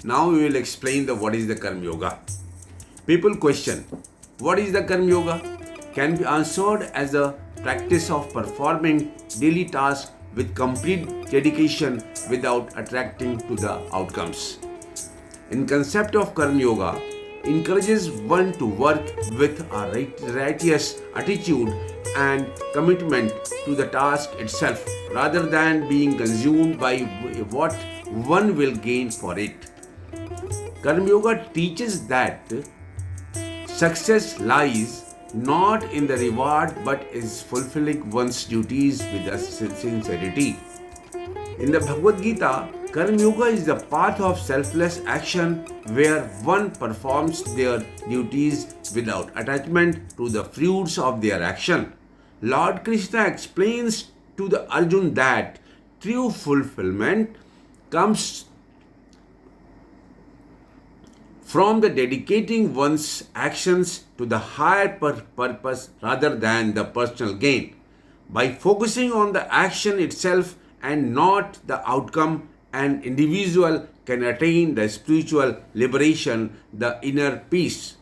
Now we will explain what is the Karm Yoga. People question, what is the Karm Yoga? Can be answered as the practice of performing daily tasks with complete dedication without attracting to the outcomes. In concept of Karm Yoga, encourages one to work with a righteous attitude and commitment to the task itself rather than being consumed by what one will gain for it. Karma Yoga teaches that success lies not in the reward but is fulfilling one's duties with a sincerity. In the Bhagavad Gita, Karma Yoga is the path of selfless action where one performs their duties without attachment to the fruits of their action. Lord Krishna explains to the Arjun that true fulfillment comes from the dedicating one's actions to the higher purpose rather than the personal gain. By focusing on the action itself and not the outcome, an individual can attain the spiritual liberation, the inner peace.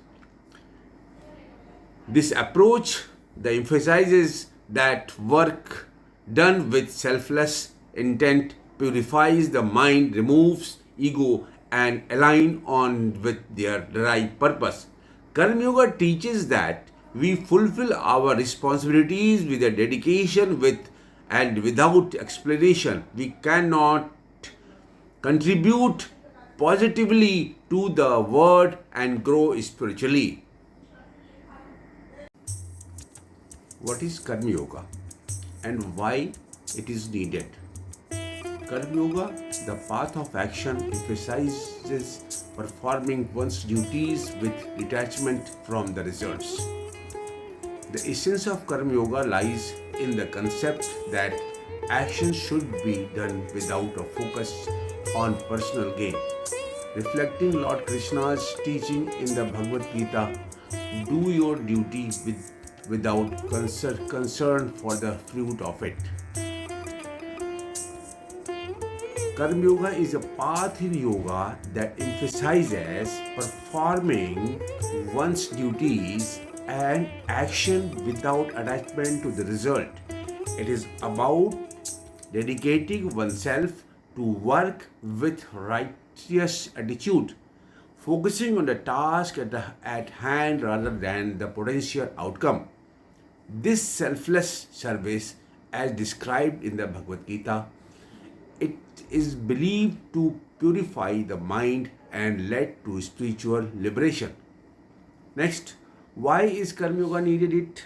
This approach emphasizes that work done with selfless intent purifies the mind, removes ego, and align on with their derived purpose. Karma Yoga teaches that we fulfill our responsibilities with a dedication and without explanation. We cannot contribute positively to the world and grow spiritually. What is Karma Yoga and why it is needed? Karma Yoga, the path of action, emphasizes performing one's duties with detachment from the results. The essence of Karma Yoga lies in the concept that action should be done without a focus on personal gain. Reflecting Lord Krishna's teaching in the Bhagavad Gita, do your duty without concern for the fruit of it. Karma Yoga is a path in yoga that emphasizes performing one's duties and action without attachment to the result. It is about dedicating oneself to work with righteous attitude, focusing on the task at hand rather than the potential outcome. This selfless service, as described in the Bhagavad Gita, it is believed to purify the mind and lead to spiritual liberation. Next, why is Karma Yoga needed?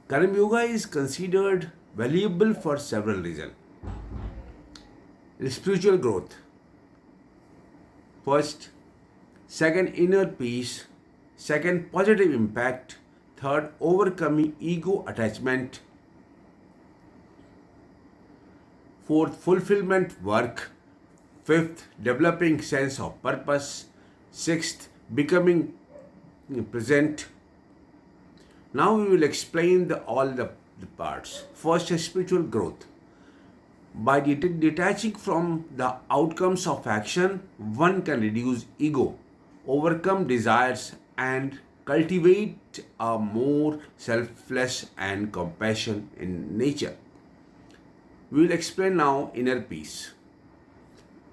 Karma Yoga is considered valuable for several reasons. Spiritual growth. First, second, inner peace. Second, positive impact. Third, overcoming ego attachment. Fourth, fulfillment work. Fifth, developing sense of purpose. Sixth, becoming present. Now we will explain all the parts. First, spiritual growth. By detaching from the outcomes of action, one can reduce ego, overcome desires, and cultivate a more selfless and compassion in nature. We will explain now inner peace.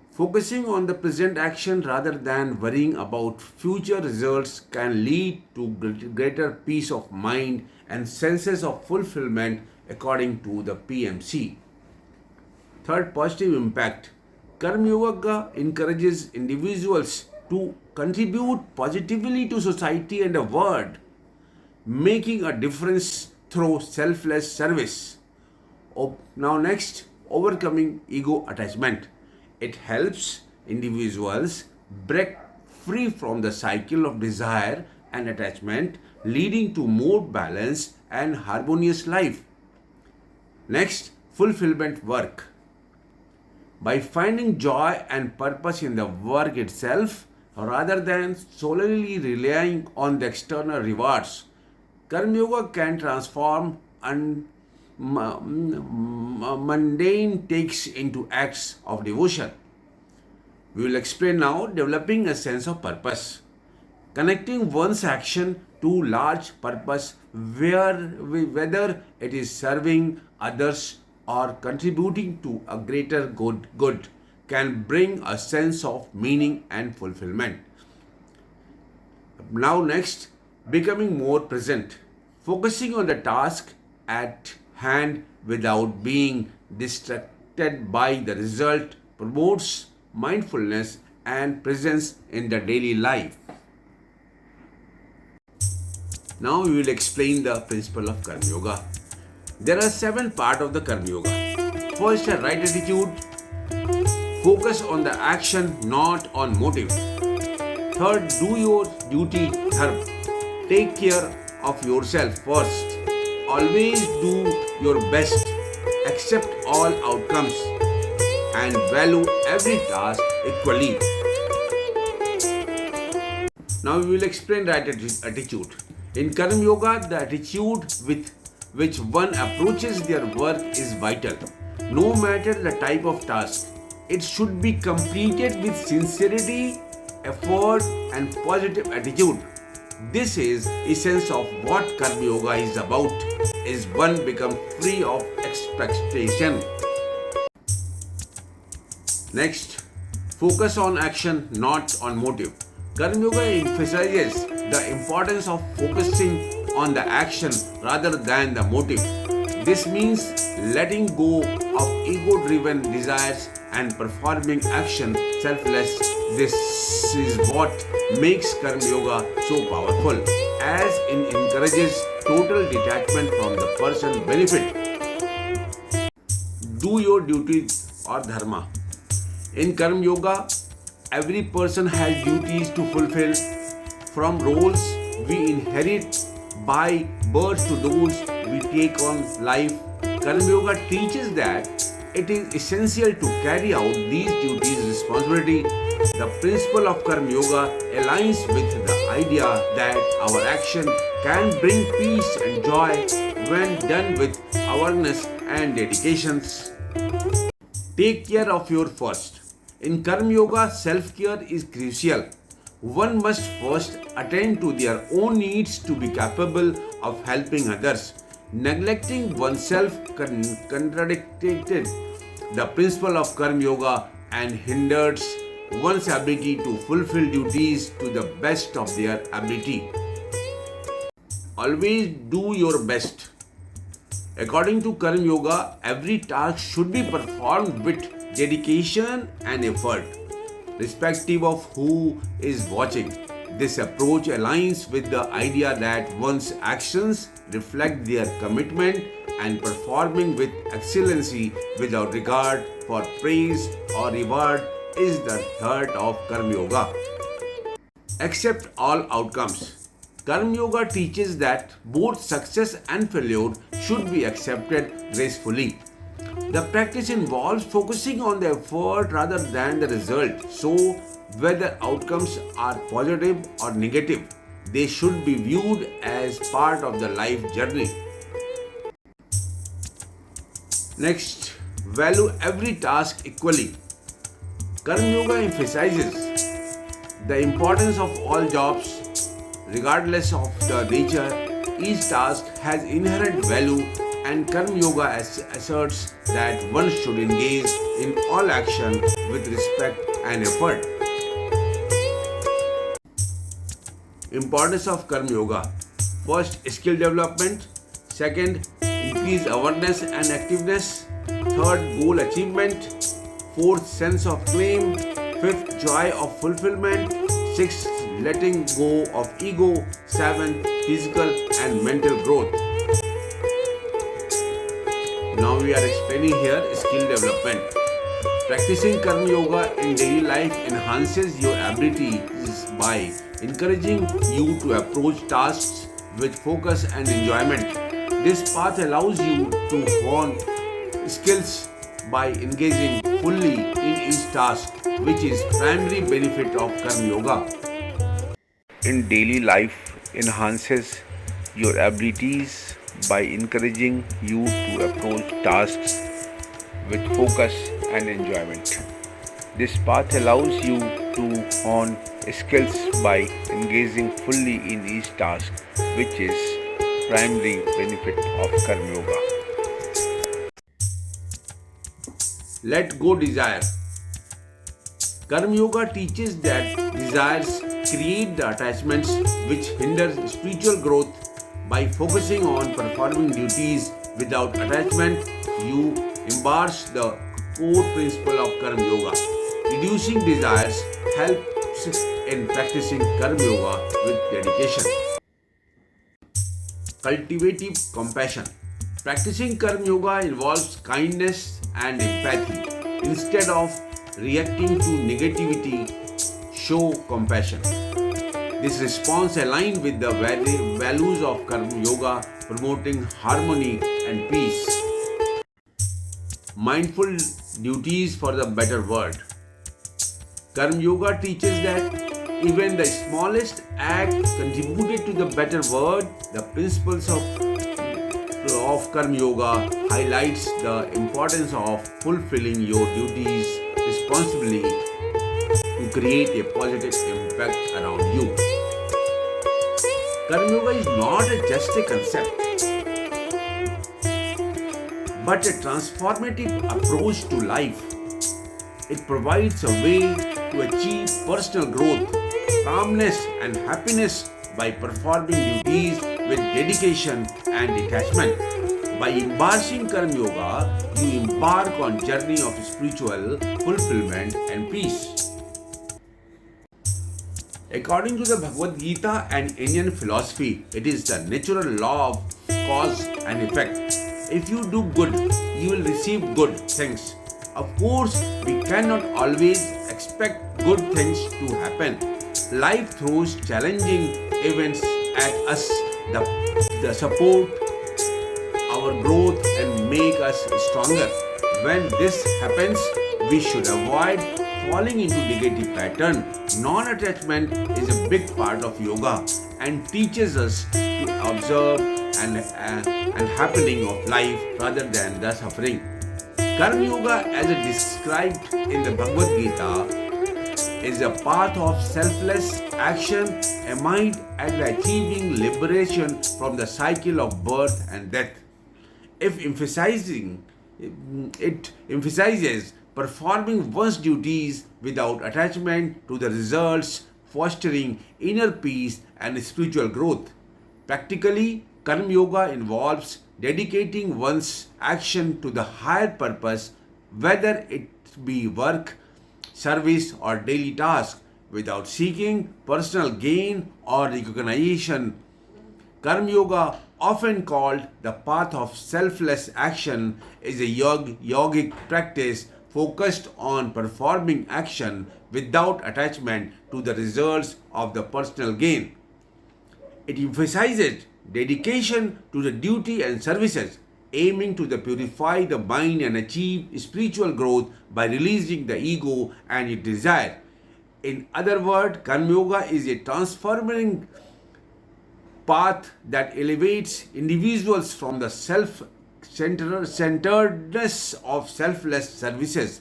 Focusing on the present action rather than worrying about future results can lead to greater peace of mind and senses of fulfillment according to the PMC. Third, positive impact. Karma Yoga encourages individuals to contribute positively to society and the world, making a difference through selfless service. Now next, overcoming ego attachment. It helps individuals break free from the cycle of desire and attachment, leading to more balanced and harmonious life. Next, fulfillment work. By finding joy and purpose in the work itself, rather than solely relying on the external rewards, Karma Yoga can transform mundane takes into acts of devotion. We will explain now developing a sense of purpose. Connecting one's action to large purpose, whether it is serving others or contributing to a greater good, can bring a sense of meaning and fulfillment. Now, next, becoming more present. Focusing on the task at hand without being distracted by the result promotes mindfulness and presence in the daily life. Now we will explain the principle of Karm Yoga. There are 7 parts of the Karm Yoga. First, a right attitude. Focus on the action, not on motive. Third, do your duty, dharma. Take care of yourself first. Always do your best. Accept all outcomes and value every task equally. Now we will explain right attitude. In Karm Yoga, the attitude with which one approaches their work is vital. No matter the type of task, it should be completed with sincerity, effort, and positive attitude. This is essence of what Karm Yoga is about. Is one become free of expectation. Next, focus on action, not on motive. Karm Yoga emphasizes the importance of focusing on the action rather than the motive. This means letting go of ego-driven desires and performing action selfless. This is what makes Karm Yoga so powerful, as it encourages total detachment from the person's benefit. Do your duty or dharma. In Karm Yoga, every person has duties to fulfill, from roles we inherit by birth to those we take on life. Karm Yoga teaches that it is essential to carry out these duties responsibly. The principle of Karm Yoga aligns with the idea that our action can bring peace and joy when done with awareness and dedications. Take care of your first. In Karm Yoga, self-care is crucial. One must first attend to their own needs to be capable of helping others. Neglecting oneself contradicted the principle of Karm Yoga and hinders one's ability to fulfill duties to the best of their ability. Always do your best. According to Karm Yoga, every task should be performed with dedication and effort, irrespective of who is watching. This approach aligns with the idea that one's actions reflect their commitment and performing with excellency without regard for praise or reward is the heart of Karm Yoga. Accept all outcomes. Karm Yoga teaches that both success and failure should be accepted gracefully. The practice involves focusing on the effort rather than the result. So, whether outcomes are positive or negative, they should be viewed as part of the life journey. Next, value every task equally. Karm Yoga emphasizes the importance of all jobs, regardless of the nature. Each task has inherent value, and Karm Yoga asserts that one should engage in all action with respect and effort. Importance of Karm Yoga. First, skill development. Second, increase awareness and activeness. Third, goal achievement. Fourth, sense of claim. Fifth, joy of fulfillment. Sixth, letting go of ego. Seventh, physical and mental growth. Now we are explaining here skill development. Practicing Karm Yoga in daily life enhances your abilities by encouraging you to approach tasks with focus and enjoyment. This path allows you to hone skills by engaging fully in each task, which is primary benefit of Karm Yoga. In daily life enhances your abilities by encouraging you to approach tasks with focus and enjoyment. This path allows you to hone skills by engaging fully in each task, which is primary benefit of Karma Yoga. Let go desire. Karma Yoga teaches that desires create the attachments which hinder spiritual growth. By focusing on performing duties without attachment, you embrace the core principle of Karma Yoga. Reducing desires helps in practicing Karma Yoga with dedication. Cultivative compassion. Practicing Karma Yoga involves kindness and empathy. Instead of reacting to negativity, show compassion. This response aligns with the values of Karma Yoga, promoting harmony and peace. Mindful duties for the better world. Karma Yoga teaches that even the smallest act contributed to the better world. The principles of Karma Yoga highlights the importance of fulfilling your duties responsibly to create a positive impact around you. Karma Yoga is not just a concept, but a transformative approach to life. It provides a way to achieve personal growth, calmness, and happiness by performing duties with dedication and detachment. By embracing Karma Yoga, you embark on a journey of spiritual fulfillment and peace. According to the Bhagavad Gita and Indian philosophy, it is the natural law of cause and effect. If you do good, you will receive good things. Of course, we cannot always expect good things to happen. Life throws challenging events at us that support our growth and make us stronger. When this happens, we should avoid falling into negative pattern. Non-attachment is a big part of yoga and teaches us to observe and happening of life rather than the suffering. Karma Yoga, as it described in the Bhagavad Gita, is a path of selfless action aimed at achieving liberation from the cycle of birth and death. It emphasizes performing one's duties without attachment to the results, fostering inner peace and spiritual growth. Practically, Karma Yoga involves dedicating one's action to the higher purpose, whether it be work, service, or daily task, without seeking personal gain or recognition. Karma Yoga, often called the path of selfless action, is a yogic practice focused on performing action without attachment to the results of the personal gain. It emphasizes dedication to the duty and services, aiming to purify the mind and achieve spiritual growth by releasing the ego and its desire. In other words, Karma Yoga is a transforming path that elevates individuals from the self-centeredness of selfless services.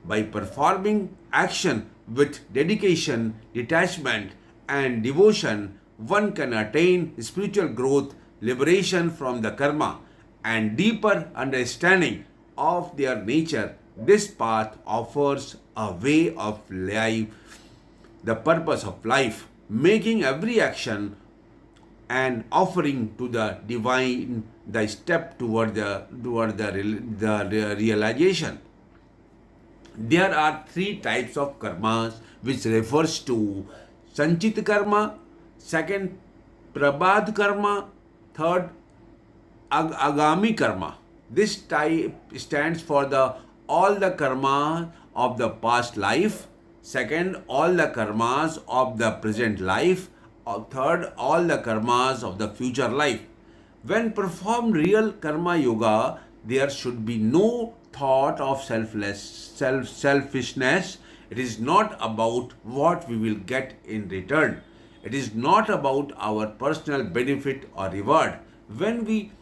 By performing action with dedication, detachment, and devotion, one can attain spiritual growth, liberation from the karma, and deeper understanding of their nature. This path offers a way of life, the purpose of life, making every action an offering to the divine, the step toward the realization. There are three types of karmas, which refers to Sanchit karma, second Prabad karma, third Agami karma. This type stands for all the karma of the past life, second all the karmas of the present life, or third all the karmas of the future life. When performed real karma yoga, there should be no thought of selfishness. It is not about what we will get in return. It is not about our personal benefit or reward. When we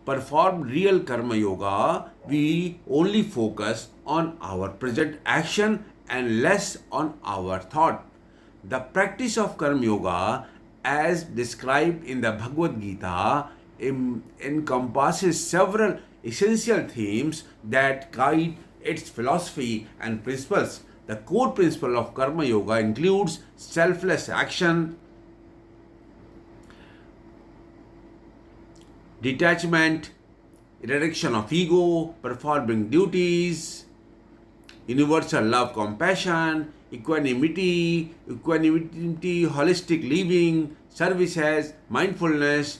perform real karma yoga, we only focus on our present action and less on our thought. The practice of Karm Yoga, as described in the Bhagavad Gita, encompasses several essential themes that guide its philosophy and principles. The core principle of Karma Yoga includes selfless action, detachment, reduction of ego, performing duties, universal love, compassion, equanimity, holistic living, services, mindfulness,